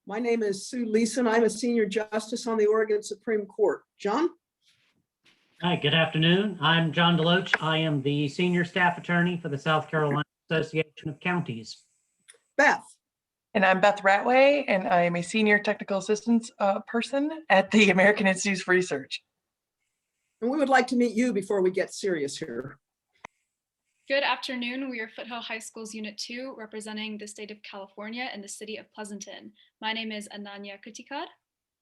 My name is Sue Leeson. I'm a senior justice on the Oregon Supreme Court. John? Hi, good afternoon. I'm John Deloach. I am the senior staff attorney for the South Carolina Association of Counties. Beth? And I'm Beth Ratway, and I am a senior technical assistance person at the American Institutes for Research. And we would like to meet you before we get serious here. Good afternoon. We are Foothill High School's Unit 2, representing the state of California and the city of Pleasanton. My name is Ananya Kutikar.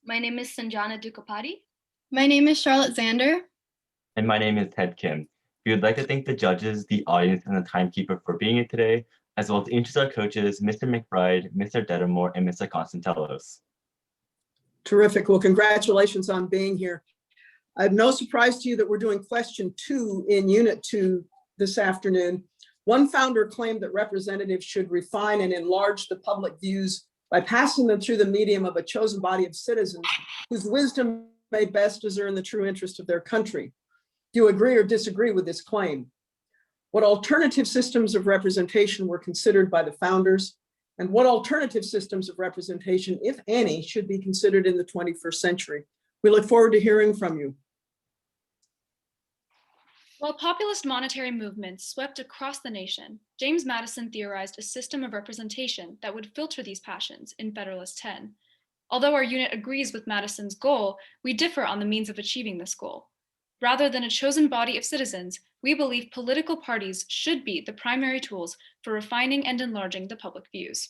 My name is Sanjana Dukapati. My name is Charlotte Zander. And my name is Ted Kim. We would like to thank the judges, the audience, and the timekeeper for being here today, as well as introduce our coaches, Mr. McBride, Mr. Dedamore, and Mr. Constantelos. Terrific. Well, congratulations on being here. I have no surprise to you that we're doing question 2 in Unit 2 this afternoon. One founder claimed that representatives should refine and enlarge the public views by passing them through the medium of a chosen body of citizens whose wisdom may best discern the true interest of their country. Do you agree or disagree with this claim? What alternative systems of representation were considered by the founders? And what alternative systems of representation, if any, should be considered in the 21st century? We look forward to hearing from you. While populist monetary movements swept across the nation, James Madison theorized a system of representation that would filter these passions in Federalist 10. Although our unit agrees with Madison's goal, we differ on the means of achieving this goal. Rather than a chosen body of citizens, we believe political parties should be the primary tools for refining and enlarging the public views.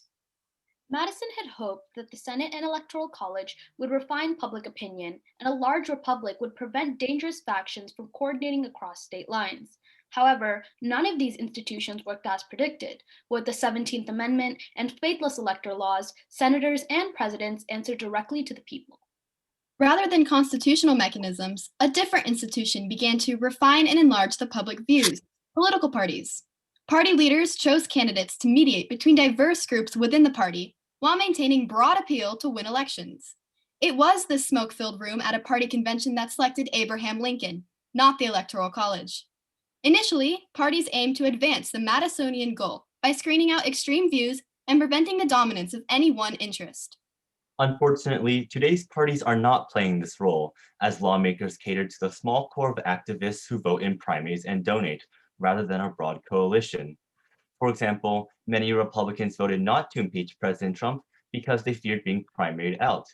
Madison had hoped that the Senate and Electoral College would refine public opinion, and a large republic would prevent dangerous factions from coordinating across state lines. However, none of these institutions worked as predicted. With the 17th Amendment and faithless elector laws, senators and presidents answered directly to the people. Rather than constitutional mechanisms, a different institution began to refine and enlarge the public views: political parties. Party leaders chose candidates to mediate between diverse groups within the party while maintaining broad appeal to win elections. It was this smoke-filled room at a party convention that selected Abraham Lincoln, not the Electoral College. Initially, parties aimed to advance the Madisonian goal by screening out extreme views and preventing the dominance of any one interest. Unfortunately, today's parties are not playing this role, as lawmakers cater to the small core of activists who vote in primaries and donate, rather than a broad coalition. For example, many Republicans voted not to impeach President Trump because they feared being primaried out.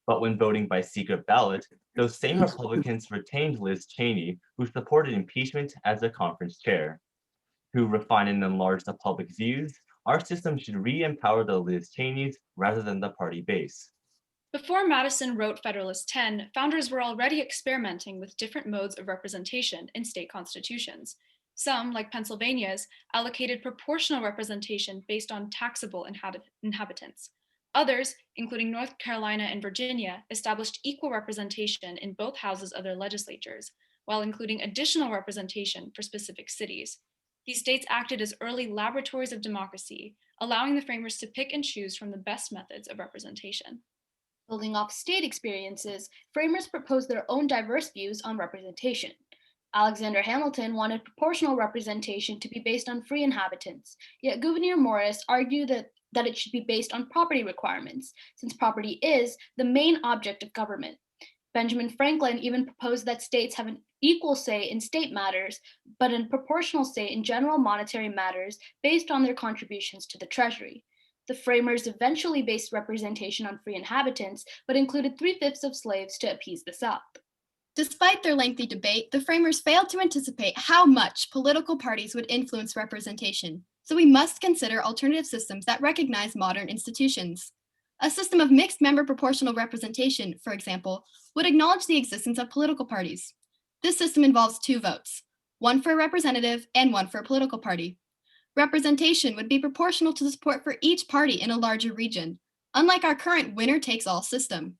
But when voting by secret ballot, those same Republicans retained Liz Cheney, who supported impeachment as a conference chair. To refine and enlarge the public views, our system should re-empower the Liz Cheneys rather than the party base. Before Madison wrote Federalist 10, founders were already experimenting with different modes of representation in state constitutions. Some, like Pennsylvania's, allocated proportional representation based on taxable inhabitants. Others, including North Carolina and Virginia, established equal representation in both houses of their legislatures, while including additional representation for specific cities. These states acted as early laboratories of democracy, allowing the framers to pick and choose from the best methods of representation. Building off state experiences, framers proposed their own diverse views on representation. Alexander Hamilton wanted proportional representation to be based on free inhabitants, yet Gouverneur Morris argued that it should be based on property requirements, since property is the main object of government. Benjamin Franklin even proposed that states have an equal say in state matters, but a proportional say in general monetary matters based on their contributions to the treasury. The framers eventually based representation on free inhabitants, but included 3/5 of slaves to appease the South. Despite their lengthy debate, the framers failed to anticipate how much political parties would influence representation, so we must consider alternative systems that recognize modern institutions. A system of mixed member proportional representation, for example, would acknowledge the existence of political parties. This system involves 2 votes, one for a representative and one for a political party. Representation would be proportional to the support for each party in a larger region, unlike our current winner-takes-all system.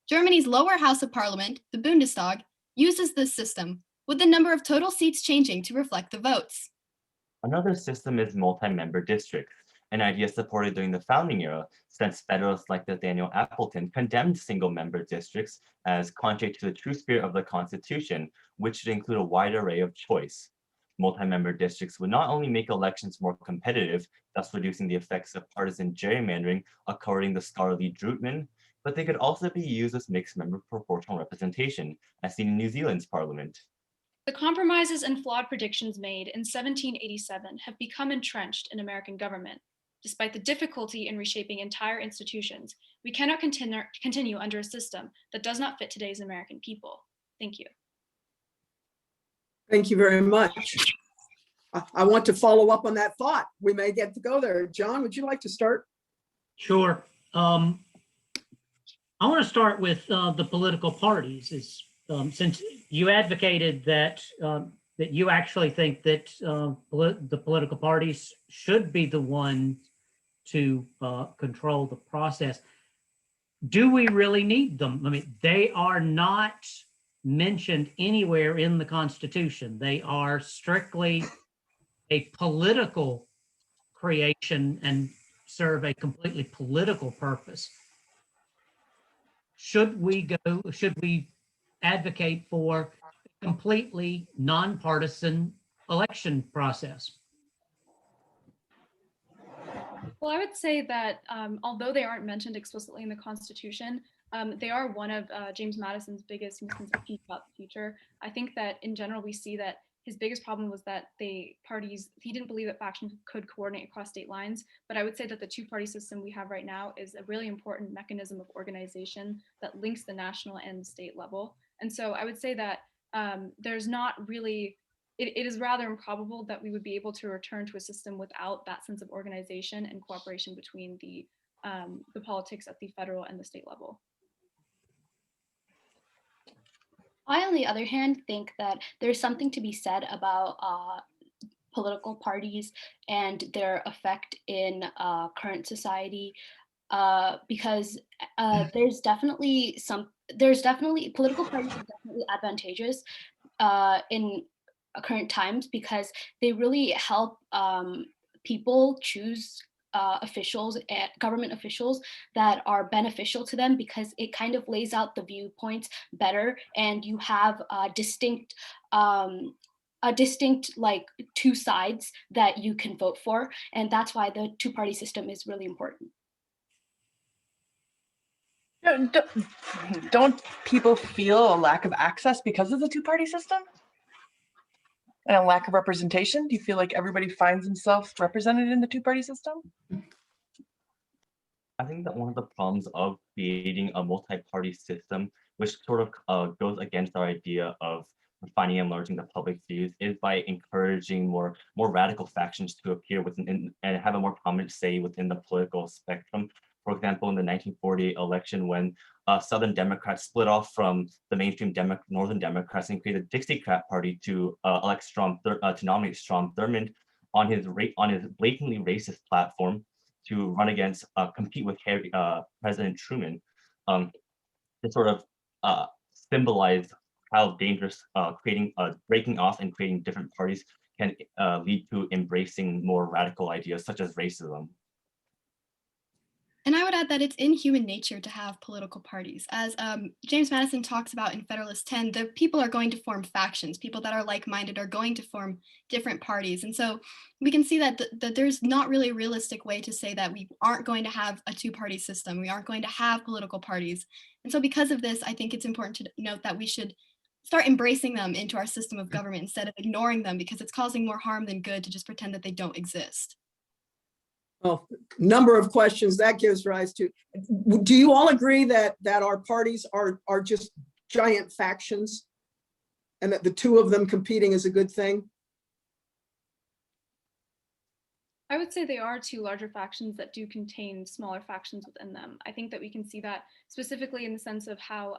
Germany's lower house of parliament, the Bundestag, uses this system, with the number of total seats changing to reflect the votes. Another system is multi-member districts, an idea supported during the founding era, since Federalists like Nathaniel Appleton condemned single-member districts as contrary to the true spirit of the Constitution, which should include a wide array of choice. multi-member districts would not only make elections more competitive, thus reducing the effects of partisan gerrymandering according to Scarlett Drootman, but they could also be used as mixed member proportional representation, as seen in New Zealand's parliament. The compromises and flawed predictions made in 1787 have become entrenched in American government. Despite the difficulty in reshaping entire institutions, we cannot continue under a system that does not fit today's American people. Thank you. Thank you very much. I want to follow up on that thought. We may get to go there. John, would you like to start? Sure. I want to start with the political parties. Since you advocated that that you actually think that the political parties should be the one to control the process, do we really need them? I mean, they are not mentioned anywhere in the Constitution. They are strictly a political creation and serve a completely political purpose. Should we advocate for a completely nonpartisan election process? Well, I would say that although they aren't mentioned explicitly in the Constitution, they are one of James Madison's biggest misconceptions about the future. I think that in general, we see that his biggest problem was that he didn't believe that factions could coordinate across state lines. But I would say that the two-party system we have right now is a really important mechanism of organization that links the national and the state level. And so I would say that there's not really, it is rather improbable that we would be able to return to a system without that sense of organization and cooperation between the politics at the federal and the state level. I, on the other hand, think that there's something to be said about political parties and their effect in current society, because there's definitely political parties are definitely advantageous in current times because they really help people choose officials and government officials that are beneficial to them, because it kind of lays out the viewpoints better, and you have a distinct like two sides that you can vote for, and that's why the two-party system is really important. Don't people feel a lack of access because of the two-party system? And a lack of representation? Do you feel like everybody finds themselves represented in the two-party system? I think that one of the problems of creating a multi-party system, which sort of goes against our idea of refining and enlarging the public's views, is by encouraging more radical factions to appear within and have a more prominent say within the political spectrum. For example, in the 1948 election, when Southern Democrats split off from the mainstream Northern Democrats and created the Dixiecrat Party to nominate Strom Thurmond on his blatantly racist platform to run against, compete with President Truman, to sort of symbolize how dangerous breaking off and creating different parties can lead to embracing more radical ideas such as racism. And I would add that it's in human nature to have political parties. As James Madison talks about in Federalist 10, the people are going to form factions. People that are like-minded are going to form different parties. And so we can see that, that there's not really a realistic way to say that we aren't going to have a two-party system. We aren't going to have political parties. And so because of this, I think it's important to note that we should start embracing them into our system of government instead of ignoring them, because it's causing more harm than good to just pretend that they don't exist. Well, number of questions that gives rise to. Do you all agree that our parties are just giant factions and that the two of them competing is a good thing? I would say they are two larger factions that do contain smaller factions within them. I think that we can see that specifically in the sense of how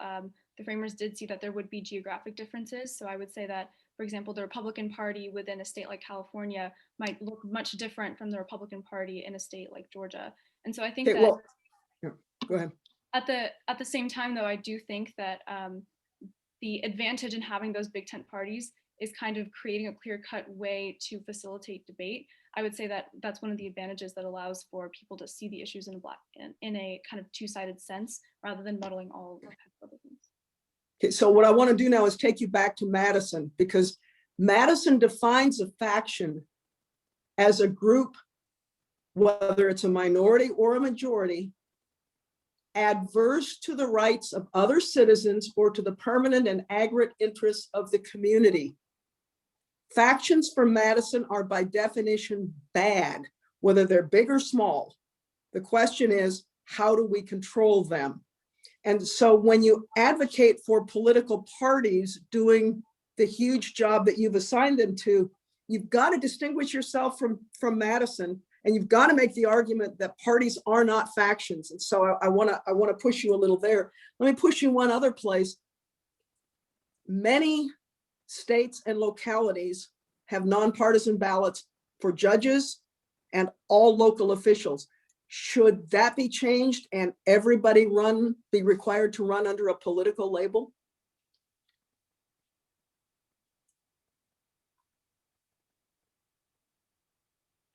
the framers did see that there would be geographic differences. So I would say that, for example, the Republican Party within a state like California might look much different from the Republican Party in a state like Georgia. And so I think that yeah, go ahead. At the same time, though, I do think that the advantage in having those big tent parties is kind of creating a clear-cut way to facilitate debate. I would say that that's one of the advantages that allows for people to see the issues in a kind of two-sided sense, rather than muddling all kinds of other things. Okay, so what I want to do now is take you back to Madison, because Madison defines a faction as a group, whether it's a minority or a majority, adverse to the rights of other citizens or to the permanent and aggregate interests of the community. Factions for Madison are by definition bad, whether they're big or small. The question is, how do we control them? And so when you advocate for political parties doing the huge job that you've assigned them to, you've got to distinguish yourself from Madison, and you've got to make the argument that parties are not factions. And so I want to push you a little there. Let me push you one other place. Many states and localities have nonpartisan ballots for judges and all local officials. Should that be changed and everybody be required to run under a political label?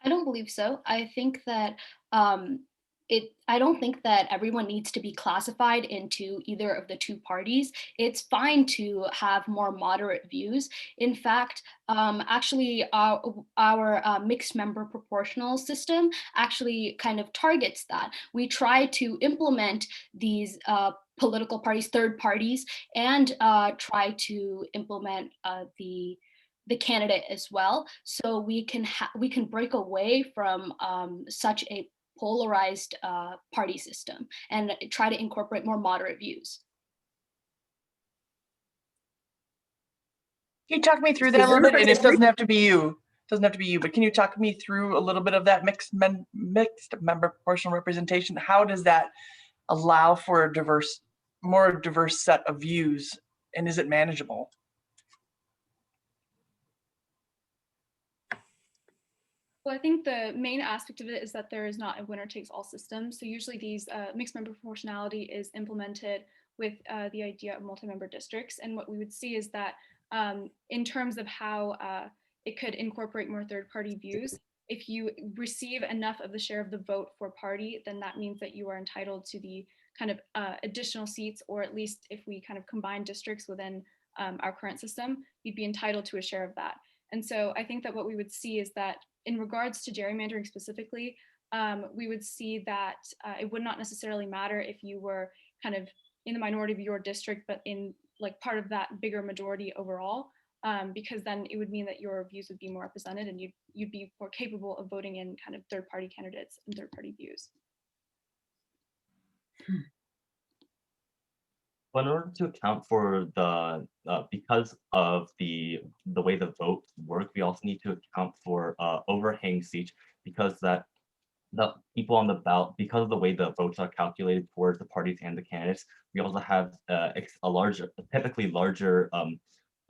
I don't believe so. I think that I don't think that everyone needs to be classified into either of the two parties. It's fine to have more moderate views. In fact, actually, our mixed member proportional system actually kind of targets that. We try to implement these political parties, third parties, and try to implement the candidate as well, so we can break away from such a polarized party system and try to incorporate more moderate views. Can you talk me through that a little bit? And it doesn't have to be you. Doesn't have to be you, but can you talk me through a little bit of that mixed member proportional representation? How does that allow for a more diverse set of views, and is it manageable? Well, I think the main aspect of it is that there is not a winner takes all system. So usually these mixed member proportionality is implemented with the idea of multi-member districts. And what we would see is that in terms of how it could incorporate more third-party views, if you receive enough of the share of the vote for party, then that means that you are entitled to the kind of additional seats, or at least if we kind of combine districts within our current system, you'd be entitled to a share of that. And so I think that what we would see is that in regards to gerrymandering specifically, we would see that it would not necessarily matter if you were kind of in the minority of your district, but in like part of that bigger majority overall, because then it would mean that your views would be more represented and you'd be more capable of voting in kind of third-party candidates and third-party views. But in order to account for the because of the way the votes work, we also need to account for overhang seats, because that the people on the ballot, because of the way the votes are calculated for the parties and the candidates, we also have typically larger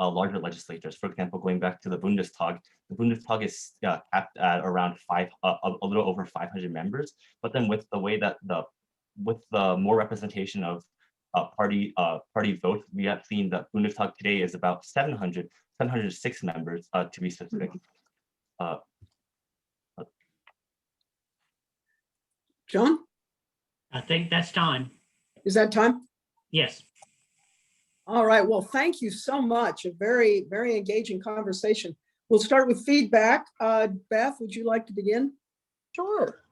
legislatures. For example, going back to the Bundestag is capped at around a little over 500 members. But then with the way that with the more representation of party votes, we have seen that Bundestag today is about 706 members to be specific. John? I think that's time. Is that time? Yes. All right, well, thank you so much. A very, very engaging conversation. We'll start with feedback. Beth, would you like to begin? Sure.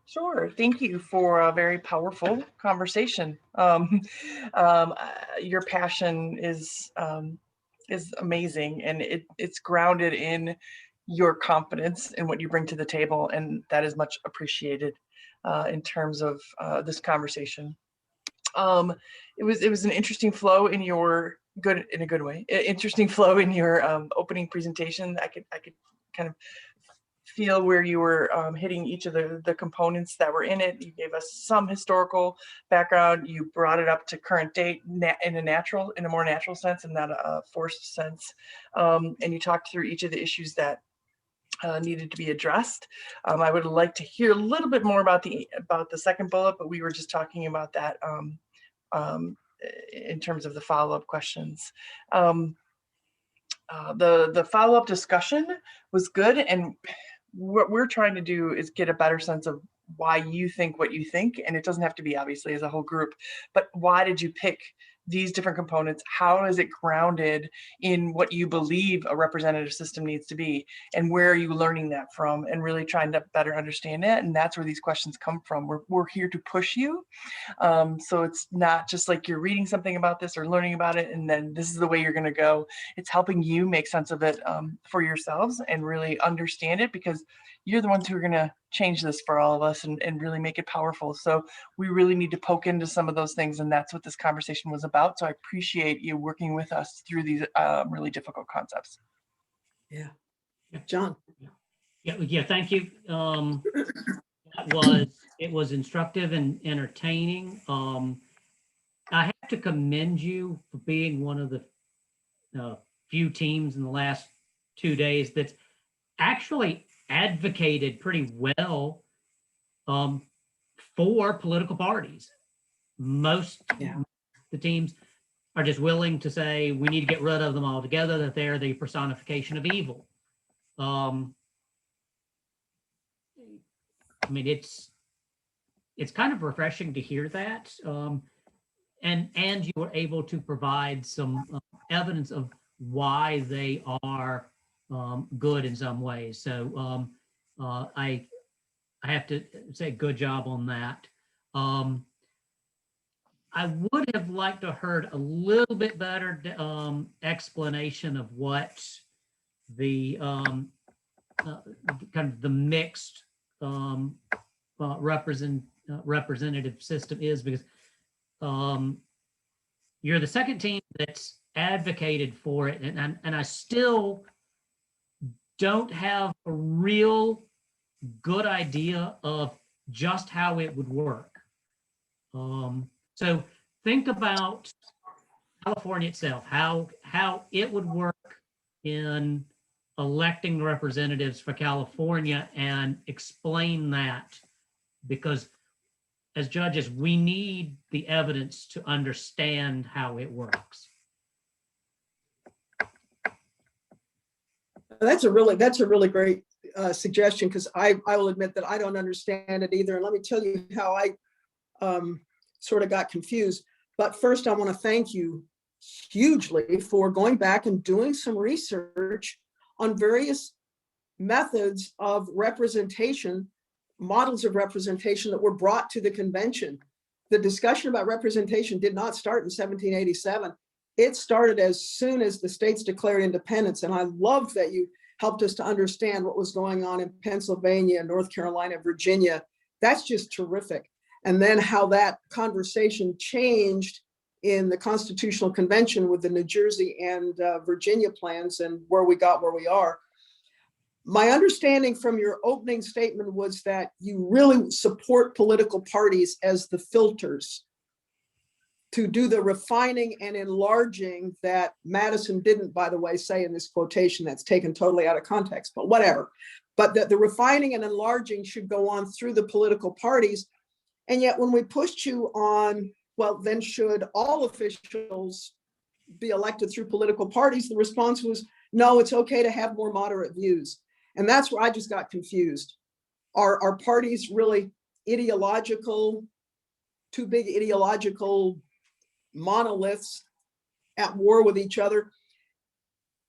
Thank you for a very powerful conversation. Your passion is amazing, and it's grounded in your confidence in what you bring to the table, and that is much appreciated in terms of this conversation. It was an interesting flow in your in a good way. Interesting flow in your opening presentation. I could kind of feel where you were hitting each of the components that were in it. You gave us some historical background. You brought it up to current date in a more natural sense and not a forced sense. And you talked through each of the issues that needed to be addressed. I would like to hear a little bit more about the second bullet, but we were just talking about that in terms of the follow-up questions. The follow-up discussion was good, and what we're trying to do is get a better sense of why you think what you think, and it doesn't have to be obviously as a whole group, but why did you pick these different components, how is it grounded in what you believe a representative system needs to be, and where are you learning that from, and really trying to better understand it. And that's where these questions come from. We're here to push you. So it's not just like you're reading something about this or learning about it and then this is the way you're going to go. It's helping you make sense of it for yourselves and really understand it, because you're the ones who are going to change this for all of us and really make it powerful. So we really need to poke into some of those things, and that's what this conversation was about. So I appreciate you working with us through these really difficult concepts. Yeah. John. Yeah, thank you. It was instructive and entertaining. I have to commend you for being one of the few teams in the last 2 days that's actually advocated pretty well for political parties. Most the teams are just willing to say we need to get rid of them altogether, that they're the personification of evil. I mean, it's kind of refreshing to hear that. And you were able to provide some evidence of why they are good in some ways. So I have to say good job on that. I would have liked to heard a little bit better explanation of what the kind of the mixed representative system is, because you're the second team that's advocated for it, and I still don't have a real good idea of just how it would work. So think about California itself, how it would work in electing representatives for California, and explain that, because as judges, we need the evidence to understand how it works. That's a really great suggestion, because I will admit that I don't understand it either. And let me tell you how I sort of got confused. But first, I want to thank you hugely for going back and doing some research on various methods of representation, models of representation that were brought to the convention. The discussion about representation did not start in 1787. It started as soon as the states declared independence. And I love that you helped us to understand what was going on in Pennsylvania, North Carolina, Virginia. That's just terrific. And then how that conversation changed in the Constitutional Convention with the New Jersey and Virginia plans, and where we are. My understanding from your opening statement was that you really support political parties as the filters to do the refining and enlarging that Madison didn't, by the way, say in this quotation that's taken totally out of context, but whatever. But that the refining and enlarging should go on through the political parties. And yet when we pushed you on, well, then should all officials be elected through political parties, the response was, no, it's okay to have more moderate views. And that's where I just got confused. Are parties really ideological, two big ideological monoliths at war with each other?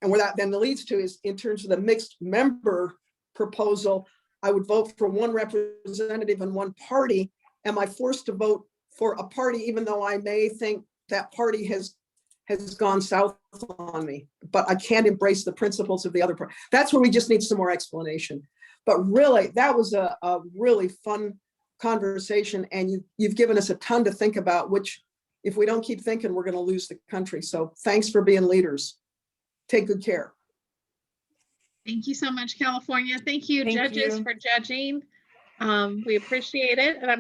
And where that then leads to is, in terms of the mixed member proposal, I would vote for one representative in one party. Am I forced to vote for a party, even though I may think that party has gone south on me, but I can't embrace the principles of the other party? That's where we just need some more explanation. But really, that was a really fun conversation, and you've given us a ton to think about, which if we don't keep thinking, we're going to lose the country. So thanks for being leaders. Take good care. Thank you so much, California. Thank you, Thank judges, you for judging. We appreciate it. And I'm